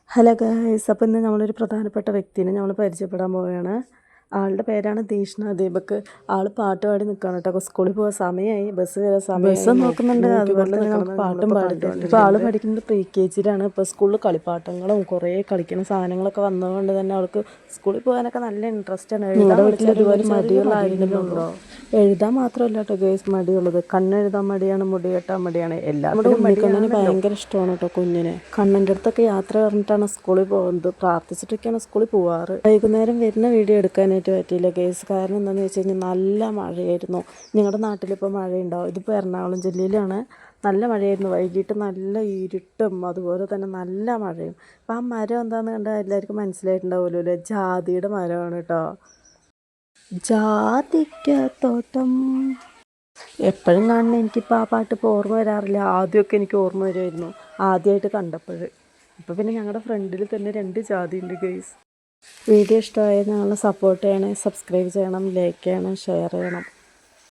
Hello guys, അപ്പോൾ ഇന്ന് നമ്മളൊരു പ്രധാനപ്പെട്ട വ്യക്തിനെ നമ്മൾ പരിചയപ്പെടാൻ പോവുകയാണ്. ആളുടെ പേരാണ് ദീഷ്ണ ദീപക്. ആൾ പാട്ട് പാടി നിൽക്കുകയാണ് കേട്ടോ. സ്കൂളിൽ പോകാൻ സമയമായി, ബസ് വരാൻ സമയം, ബസ് നോക്കുന്നുണ്ട്. അതുപോലെ തന്നെ നമുക്ക് പാട്ടും പാടുന്നുണ്ട്. ഇപ്പോൾ ആൾ പഠിക്കുന്നത് പ്രീ-KG-യിലാണ്. ഇപ്പോൾ സ്കൂളിൽ കളിപ്പാട്ടങ്ങളും കുറേ കളിക്കുന്ന സാധനങ്ങളൊക്കെ വന്നതുകൊണ്ട് തന്നെ അവൾക്ക് സ്കൂളിൽ പോകാനൊക്കെ നല്ല ഇൻട്രസ്റ്റ് ആണ്. നിങ്ങളുടെ വീട്ടിൽ ഇതുപോലെ മടിയുള്ള ആരെങ്കിലും ഉണ്ടോ? എഴുതാൻ മാത്രമല്ല കേട്ടോ ഗൈസ് മടിയുള്ളത്, കണ്ണെഴുതാൻ മടിയാണ്, മുടി കെട്ടാൻ മടിയാണ്. എല്ലാവരും ഉണ്ണിക്കണ്ണന് ഭയങ്കര ഇഷ്ടമാണ് കേട്ടോ കുഞ്ഞിനെ. കണ്ണൻ്റെ അടുത്തൊക്കെ യാത്ര പറഞ്ഞിട്ടാണ് സ്കൂളിൽ പോകുന്നത്, പ്രാർത്ഥിച്ചിട്ടൊക്കെയാണ് സ്കൂളിൽ പോവാറ്. വൈകുന്നേരം വരുന്ന വീഡിയോ എടുക്കാനായിട്ട് പറ്റിയില്ല ഗൈസ്. കാരണം എന്താണെന്ന് വെച്ച് കഴിഞ്ഞാൽ നല്ല മഴയായിരുന്നു. നിങ്ങളുടെ നാട്ടിലിപ്പോൾ മഴയുണ്ടാവും, ഇതിപ്പോൾ എറണാകുളം ജില്ലയിലാണ്. നല്ല മഴയായിരുന്നു, വൈകിട്ട് നല്ല ഇരുട്ടും അതുപോലെ തന്നെ നല്ല മഴയും. അപ്പം ആ മരം എന്താണെന്ന് കണ്ടാൽ എല്ലാവർക്കും മനസ്സിലായിട്ടുണ്ടാവുമല്ലോ അല്ലേ, ജാതിയുടെ മരമാണ് കേട്ടോ. ജാതിക്കത്തോട്ടം എപ്പോഴും കാണുന്ന എനിക്കിപ്പോൾ ആ പാട്ട് ഇപ്പോൾ ഓർമ്മ വരാറില്ല. ആദ്യമൊക്കെ എനിക്ക് ഓർമ്മ വരുമായിരുന്നു ആദ്യമായിട്ട് കണ്ടപ്പോൾ. ഇപ്പോൾ പിന്നെ ഞങ്ങളുടെ ഫ്രണ്ടിൽ തന്നെ 2 ജാതി ഉണ്ട് ഗൈസ്. വീഡിയോ ഇഷ്ടമായാൽ ഞങ്ങളെ സപ്പോർട്ട് ചെയ്യണേ, സബ്സ്ക്രൈബ് ചെയ്യണം, ലൈക്ക് ചെയ്യണം, ഷെയർ ചെയ്യണം.